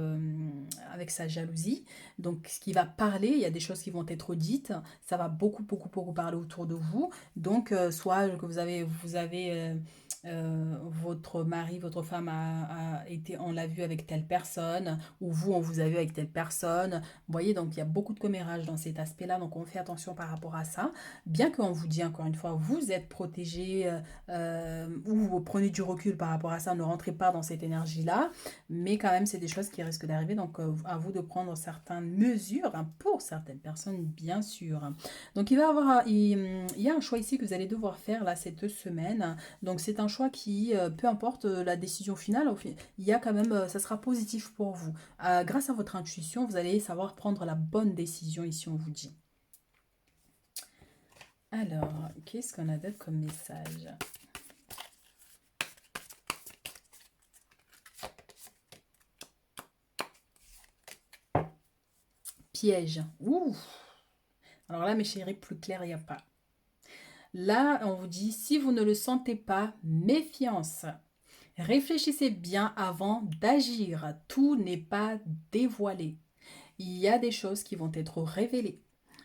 avec sa jalousie. Donc, ce qui va parler, il y a des choses qui vont être dites. Ça va beaucoup, beaucoup, beaucoup parler autour de vous. Donc, soit que vous avez votre mari, votre femme a été, on l'a vu avec telle personne, ou vous, on vous a vu avec telle personne. Vous voyez, donc il y a beaucoup de commérage dans cet aspect-là, donc on fait attention par rapport à ça. Bien qu'on vous dit encore une fois, vous êtes protégé, ou vous prenez du recul par rapport à ça, ne rentrez pas dans cette énergie-là, mais quand même, c'est des choses qui risquent d'arriver, donc à vous de prendre certaines mesures, hein, pour certaines personnes, bien sûr. Donc il y a un choix ici que vous allez devoir faire là cette semaine, donc c'est un choix qui, peu importe la décision finale, il y a quand même, ça sera positif pour vous. Grâce à votre intuition, vous allez savoir prendre la bonne décision ici, on vous dit. Alors, qu'est-ce qu'on a d'autre comme message? Piège. Ouh. Alors là, mes chéris, plus clair, il n'y a pas. Là, on vous dit, si vous ne le sentez pas, méfiance. Réfléchissez bien avant d'agir. Tout n'est pas dévoilé. Il y a des choses qui vont être révélées.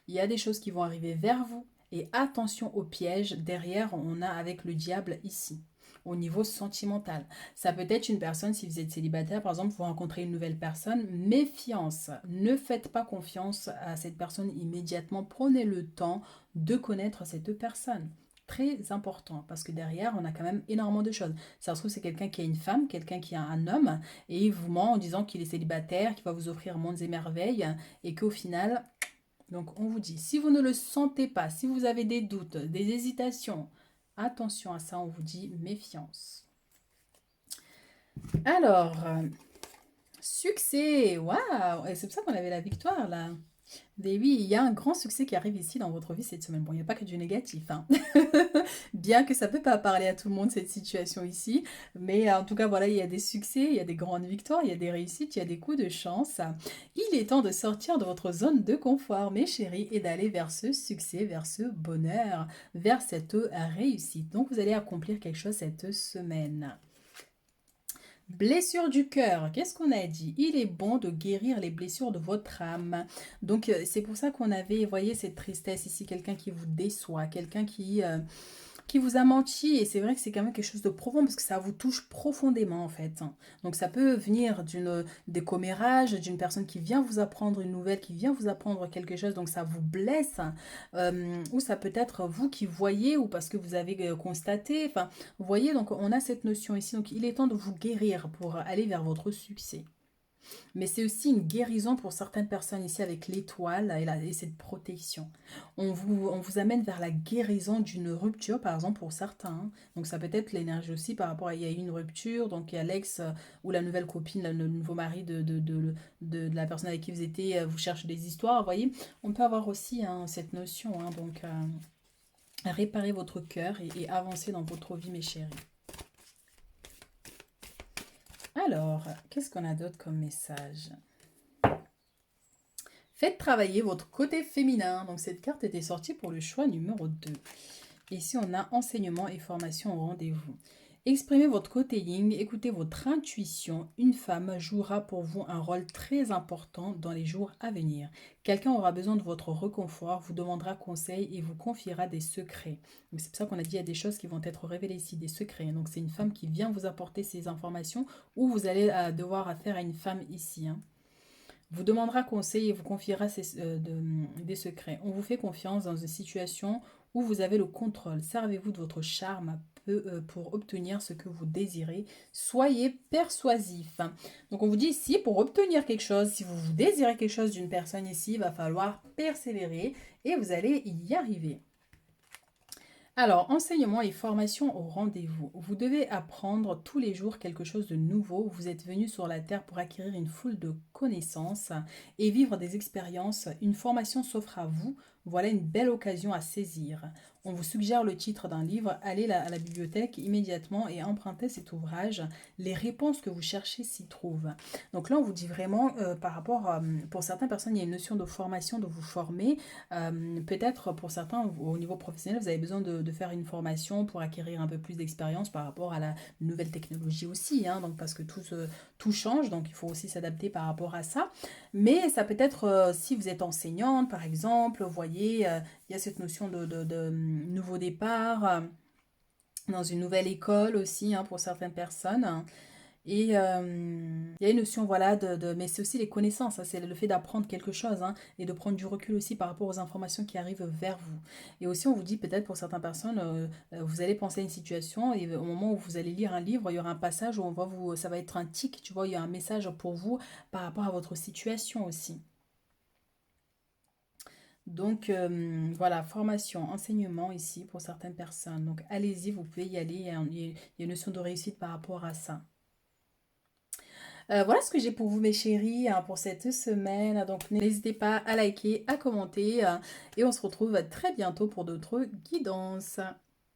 Il y a des choses qui vont arriver vers vous. Et attention aux pièges. Derrière, on a avec le diable ici, au niveau sentimental. Ça peut être une personne, si vous êtes célibataire, par exemple, vous rencontrez une nouvelle personne, méfiance. Ne faites pas confiance à cette personne immédiatement. Prenez le temps de connaître cette personne. Très important, parce que derrière, on a quand même énormément de choses. Ça se trouve, c'est quelqu'un qui a une femme, quelqu'un qui a un homme, et il vous ment en disant qu'il est célibataire, qu'il va vous offrir mondes et merveilles, et qu'au final, donc on vous dit, si vous ne le sentez pas, si vous avez des doutes, des hésitations, attention à ça, on vous dit méfiance. Alors, succès, waouh, et c'est pour ça qu'on avait la victoire là. Mais oui, il y a un grand succès qui arrive ici dans votre vie cette semaine. Bon, il n'y a pas que du négatif, hein. Bien que ça ne peut pas parler à tout le monde cette situation ici. Mais en tout cas, voilà, il y a des succès, il y a des grandes victoires, il y a des réussites, il y a des coups de chance. Il est temps de sortir de votre zone de confort, mes chéris, et d'aller vers ce succès, vers ce bonheur, vers cette réussite. Donc, vous allez accomplir quelque chose cette semaine. Blessure du cœur, qu'est-ce qu'on a dit? Il est bon de guérir les blessures de votre âme. Donc, c'est pour ça qu'on avait, voyez, cette tristesse ici, quelqu'un qui vous déçoit, quelqu'un qui vous a menti. Et c'est vrai que c'est quand même quelque chose de profond parce que ça vous touche profondément, en fait. Donc, ça peut venir des commérages, d'une personne qui vient vous apprendre une nouvelle, qui vient vous apprendre quelque chose, donc ça vous blesse. Ou ça peut être vous qui voyez ou parce que vous avez constaté. Enfin, vous voyez, donc on a cette notion ici. Donc, il est temps de vous guérir pour aller vers votre succès. Mais c'est aussi une guérison pour certaines personnes ici avec l'étoile et cette protection. On vous amène vers la guérison d'une rupture, par exemple, pour certains, hein. Donc ça peut être l'énergie aussi par rapport à il y a eu une rupture, donc il y a l'ex ou la nouvelle copine, le nouveau mari de la personne avec qui vous étiez, vous cherchez des histoires, vous voyez. On peut avoir aussi hein, cette notion, hein, donc réparer votre cœur et avancer dans votre vie, mes chéris. Alors, qu'est-ce qu'on a d'autre comme message? Faites travailler votre côté féminin. Donc, cette carte était sortie pour le choix numéro 2. Ici, on a enseignement et formation au rendez-vous. Exprimez votre côté yin, écoutez votre intuition. Une femme jouera pour vous un rôle très important dans les jours à venir. Quelqu'un aura besoin de votre réconfort, vous demandera conseil et vous confiera des secrets. C'est pour ça qu'on a dit qu'il y a des choses qui vont être révélées ici, des secrets. Donc c'est une femme qui vient vous apporter ces informations ou vous allez devoir affaire à une femme ici, hein. Vous demandera conseil et vous confiera des secrets. On vous fait confiance dans une situation où vous avez le contrôle. Servez-vous de votre charme pour obtenir ce que vous désirez. Soyez persuasif. Donc on vous dit ici, pour obtenir quelque chose, si vous désirez quelque chose d'une personne ici, il va falloir persévérer et vous allez y arriver. Alors, enseignement et formation au rendez-vous. Vous devez apprendre tous les jours quelque chose de nouveau. Vous êtes venu sur la Terre pour acquérir une foule de connaissances et vivre des expériences. Une formation s'offre à vous. Voilà une belle occasion à saisir. On vous suggère le titre d'un livre. Allez à la bibliothèque immédiatement et empruntez cet ouvrage. Les réponses que vous cherchez s'y trouvent. Donc là, on vous dit vraiment, par rapport, pour certaines personnes, il y a une notion de formation, de vous former. Peut-être pour certains, au niveau professionnel, vous avez besoin de faire une formation pour acquérir un peu plus d'expérience par rapport à la nouvelle technologie aussi, hein, donc parce que tout change, donc il faut aussi s'adapter par rapport à ça. Mais ça peut être, si vous êtes enseignante, par exemple, vous voyez, il y a cette notion de nouveau départ dans une nouvelle école aussi, hein, pour certaines personnes. Et il y a une notion, voilà, mais c'est aussi les connaissances, hein, c'est le fait d'apprendre quelque chose hein, et de prendre du recul aussi par rapport aux informations qui arrivent vers vous. Et aussi, on vous dit peut-être pour certaines personnes, vous allez penser à une situation et au moment où vous allez lire un livre, il y aura un passage où ça va être un tic, tu vois, il y a un message pour vous par rapport à votre situation aussi. Donc, voilà, formation, enseignement ici pour certaines personnes. Donc, allez-y, vous pouvez y aller. Hein, il y a une notion de réussite par rapport à ça. Voilà ce que j'ai pour vous, mes chéris, hein, pour cette semaine. Donc, n'hésitez pas à liker, à commenter. Et on se retrouve très bientôt pour d'autres guidances.